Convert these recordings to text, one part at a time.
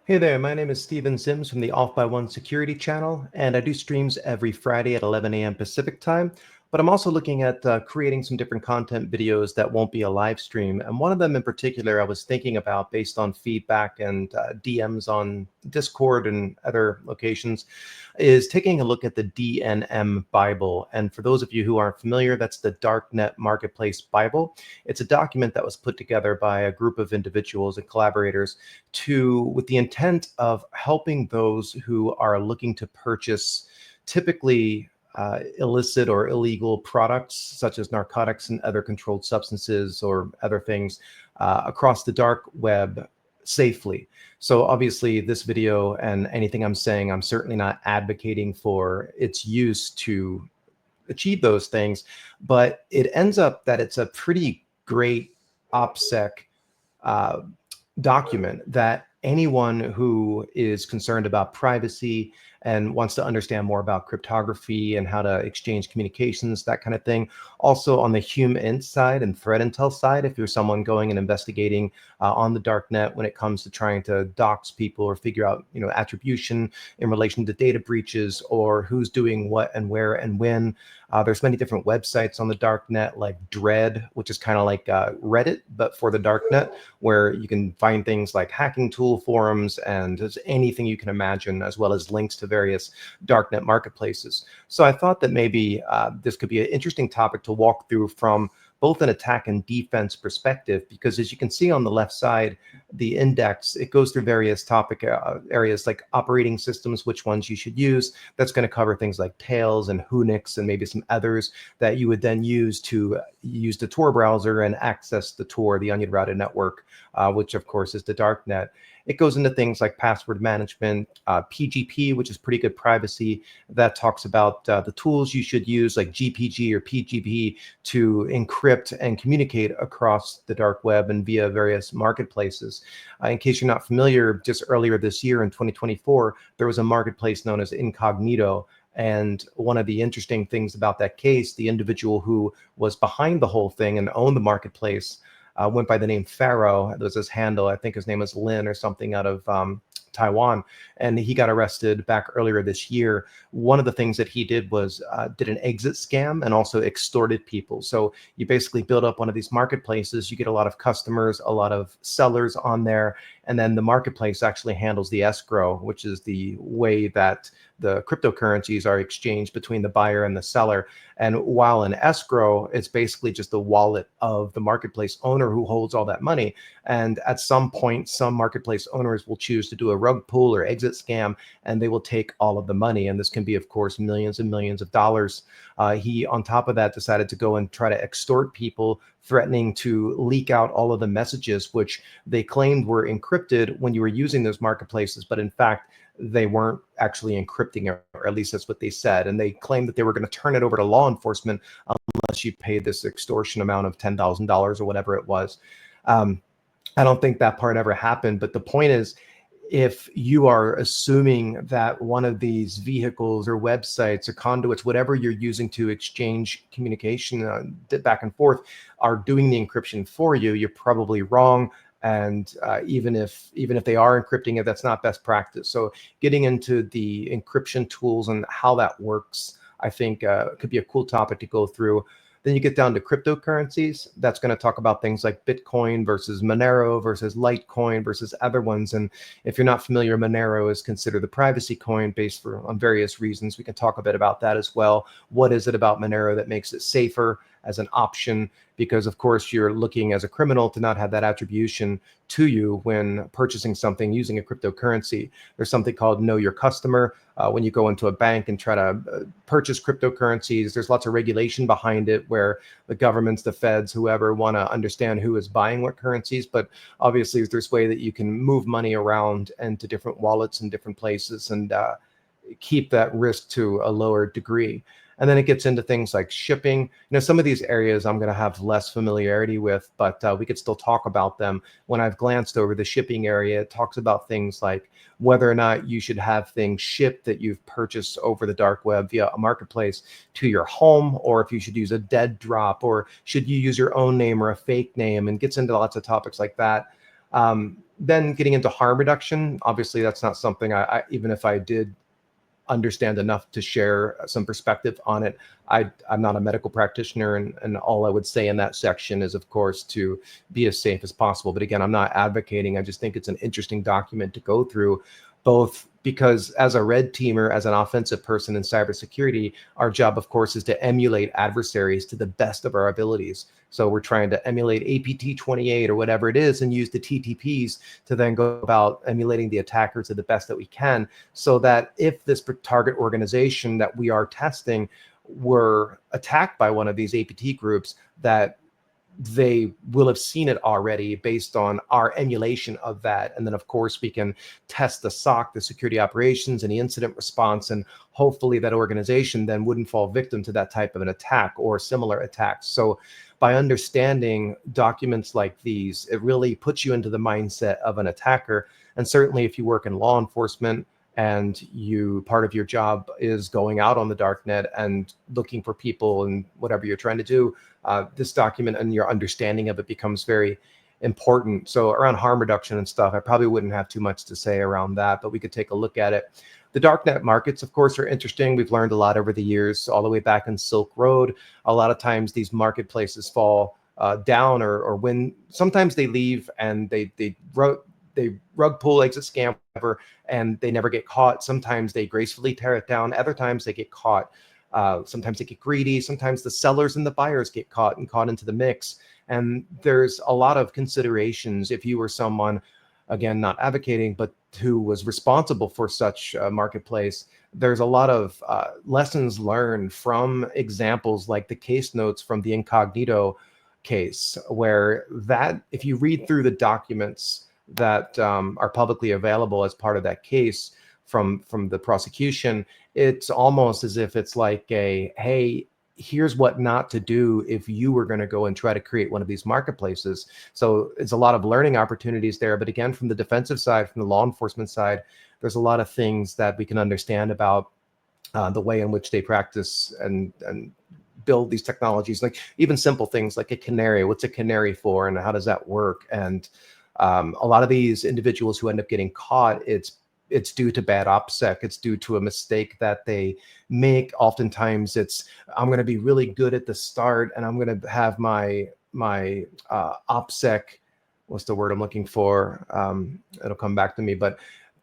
Hey there, my name is Steven Sims from the Off by One Security channel, and I do streams every Friday at 11 a.m. Pacific time. But I'm also looking at creating some different content videos that won't be a live stream. And one of them in particular, I was thinking about based on feedback and DMs on Discord and other locations, is taking a look at the DNM Bible. And for those of you who aren't familiar, that's the Darknet Marketplace Bible. It's a document that was put together by a group of individuals and collaborators with the intent of helping those who are looking to purchase typically illicit or illegal products such as narcotics and other controlled substances or other things across the dark web safely. So obviously this video and anything I'm saying, I'm certainly not advocating for its use to achieve those things, but it ends up that it's a pretty great OpSec uh, document that anyone who is concerned about privacy and wants to understand more about cryptography and how to exchange communications, that kind of thing. Also on the HUMINT side and threat intel side, if you're someone going and investigating on the dark net when it comes to trying to dox people or figure out, attribution in relation to data breaches or who's doing what and where and when. There's many different websites on the dark net like Dread, which is kind of like Reddit, but for the dark net, where you can find things like hacking tool forums and just anything you can imagine, as well as links to various darknet marketplaces. So I thought that maybe this could be an interesting topic to walk through from both an attack and defense perspective, because as you can see on the left side, the index, it goes through various topic areas like operating systems, which ones you should use. That's going to cover things like Tails and Unix and maybe some others that you would then use to use the Tor browser and access the Tor, the onion routed network, which of course is the darknet. It goes into things like password management, PGP, which is pretty good privacy. That talks about the tools you should use like GPG or PGP to encrypt and communicate across the dark web and via various marketplaces. In case you're not familiar, just earlier this year in 2024, there was a marketplace known as Incognito. And one of the interesting things about that case, the individual who was behind the whole thing and owned the marketplace went by the name Pharaoh. That was his handle. I think his name was Lin or something out of Taiwan, and he got arrested back earlier this year. One of the things that he did was did an exit scam and also extorted people. So you basically build up one of these marketplaces, you get a lot of customers, a lot of sellers on there, and then the marketplace actually handles the escrow, which is the way that the cryptocurrencies are exchanged between the buyer and the seller. And while in escrow, it's basically just the wallet of the marketplace owner who holds all that money. And at some point, some marketplace owners will choose to do a rug pull or exit scam, and they will take all of the money. And this can be, of course, millions and millions of dollars. He, on top of that, decided to go and try to extort people, threatening to leak out all of the messages, which they claimed were encrypted when you were using those marketplaces. But in fact, they weren't actually encrypting it, or at least that's what they said. And they claimed that they were going to turn it over to law enforcement unless you paid this extortion amount of $10,000 or whatever it was. I don't think that part ever happened. But the point is, if you are assuming that one of these vehicles or websites or conduits, whatever you're using to exchange communication back and forth, are doing the encryption for you, you're probably wrong. And even if they are encrypting it, that's not best practice. So getting into the encryption tools and how that works, I think could be a cool topic to go through. Then you get down to cryptocurrencies. That's going to talk about things like Bitcoin versus Monero versus Litecoin versus other ones. And if you're not familiar, Monero is considered the privacy coin based on various reasons. We can talk a bit about that as well. What is it about Monero that makes it safer as an option? Because of course you're looking as a criminal to not have that attribution to you when purchasing something using a cryptocurrency. There's something called Know Your Customer. When you go into a bank and try to purchase cryptocurrencies, there's lots of regulation behind it where the governments, the feds, whoever want to understand who is buying what currencies. But obviously there's way that you can move money around into different wallets in different places and keep that risk to a lower degree. And then it gets into things like shipping. Some of these areas I'm going to have less familiarity with, but we could still talk about them. When I've glanced over the shipping area, it talks about things like whether or not you should have things shipped that you've purchased over the dark web via a marketplace to your home, or if you should use a dead drop, or should you use your own name or a fake name, and gets into lots of topics like that. Then getting into harm reduction, obviously that's not something even if I did understand enough to share some perspective on it. I'm not a medical practitioner, and all I would say in that section is, of course, to be as safe as possible. But again, I'm not advocating. I just think it's an interesting document to go through, both because as a red teamer, as an offensive person in cybersecurity, our job, of course, is to emulate adversaries to the best of our abilities. So we're trying to emulate APT28 or whatever it is and use the TTPs to then go about emulating the attacker to the best that we can, so that if this target organization that we are testing were attacked by one of these APT groups, that they will have seen it already based on our emulation of that. And then, of course, we can test the SOC, the security operations, and the incident response. And hopefully that organization then wouldn't fall victim to that type of an attack or similar attacks. So by understanding documents like these, it really puts you into the mindset of an attacker. And certainly if you work in law enforcement, and part of your job is going out on the dark net and looking for people and whatever you're trying to do, this document and your understanding of it becomes very important. So around harm reduction and stuff, I probably wouldn't have too much to say around that, but we could take a look at it. The darknet markets, of course, are interesting. We've learned a lot over the years, all the way back in Silk Road. A lot of times these marketplaces fall down, or when sometimes they leave and they rug pull, exit scam, whatever, and they never get caught. Sometimes they gracefully tear it down. Other times they get caught. Sometimes they get greedy. Sometimes the sellers and the buyers get caught into the mix. And there's a lot of considerations if you were someone, again, not advocating, but who was responsible for such a marketplace. There's a lot of lessons learned from examples like the case notes from the Incognito case, where that if you read through the documents that are publicly available as part of that case from the prosecution, it's almost as if it's like hey, here's what not to do if you were going to go and try to create one of these marketplaces. So it's a lot of learning opportunities there. But again, from the defensive side, from the law enforcement side, there's a lot of things that we can understand about the way in which they practice and build these technologies, like even simple things like a canary. What's a canary for, and how does that work? And a lot of these individuals who end up getting caught, it's due to bad OpSec. It's due to a mistake that they make. Oftentimes it's, I'm going to be really good at the start, and I'm going to have my OpSec, what's the word I'm looking for? It'll come back to me, but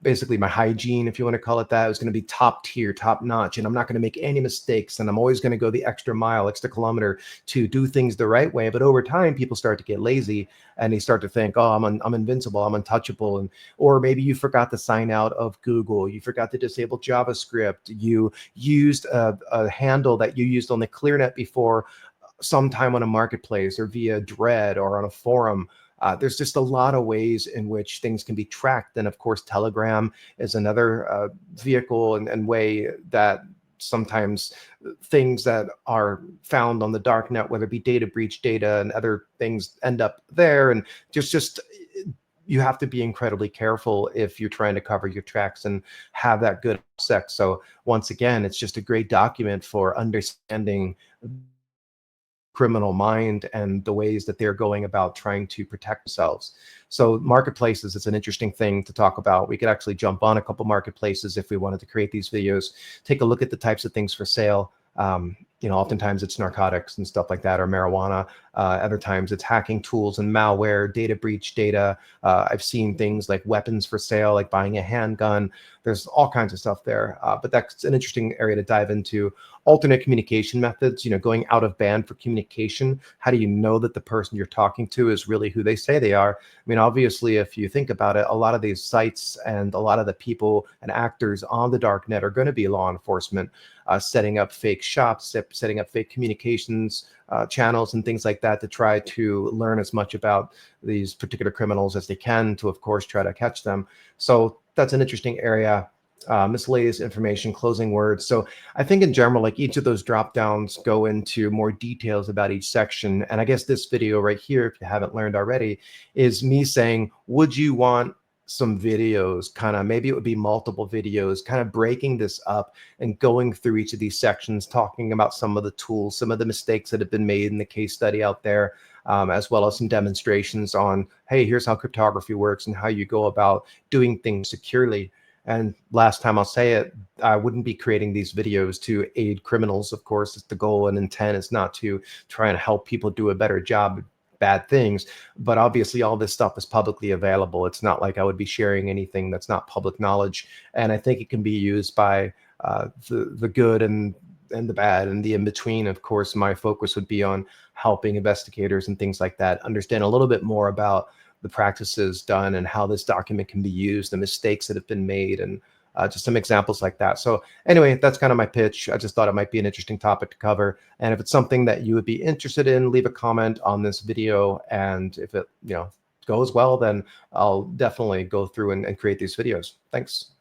basically my hygiene, if you want to call it that, is going to be top tier, top notch, and I'm not going to make any mistakes, and I'm always going to go the extra mile, extra kilometer to do things the right way. But over time, people start to get lazy, and they start to think, oh, I'm invincible, I'm untouchable. And or maybe you forgot to sign out of Google, you forgot to disable JavaScript, you used a handle that you used on the ClearNet before sometime on a marketplace or via Dread or on a forum. There's just a lot of ways in which things can be tracked. And of course, Telegram is another vehicle and way that sometimes things that are found on the dark net, whether it be data breach data and other things, end up there. And just you have to be incredibly careful if you're trying to cover your tracks and have that good sex. So once again, it's just a great document for understanding criminal mind and the ways that they're going about trying to protect themselves. So marketplaces, it's an interesting thing to talk about. We could actually jump on a couple marketplaces if we wanted to create these videos, take a look at the types of things for sale. Oftentimes it's narcotics and stuff like that, or marijuana. Other times it's hacking tools and malware, data breach data. I've seen things like weapons for sale, like buying a handgun. There's all kinds of stuff there. But that's an interesting area to dive into. Alternate communication methods, going out of band for communication. How do you know that the person you're talking to is really who they say they are? I mean, obviously, if you think about it, a lot of these sites and a lot of the people and actors on the dark net are going to be law enforcement, setting up fake shops, setting up fake communications channels and things like that to try to learn as much about these particular criminals as they can to, of course, try to catch them. So that's an interesting area. Miscellaneous information, closing words. So I think in general, like each of those drop downs go into more details about each section. And I guess this video right here, if you haven't learned already, is me saying, would you want some videos, kind of, maybe it would be multiple videos, kind of breaking this up and going through each of these sections, talking about some of the tools, some of the mistakes that have been made in the case study out there. as well as some demonstrations on, hey, here's how cryptography works and how you go about doing things securely. And last time I'll say it, I wouldn't be creating these videos to aid criminals. Of course, it's the goal and intent is not to try and help people do a better job at bad things. But obviously, all this stuff is publicly available. It's not like I would be sharing anything that's not public knowledge. And I think it can be used by the good and the bad and the in between. Of course, my focus would be on helping investigators and things like that understand a little bit more about the practices done and how this document can be used, the mistakes that have been made, and just some examples like that. So anyway, that's kind of my pitch. I just thought it might be an interesting topic to cover. And if it's something that you would be interested in, leave a comment on this video. And if it goes well, then I'll definitely go through and create these videos. Thanks.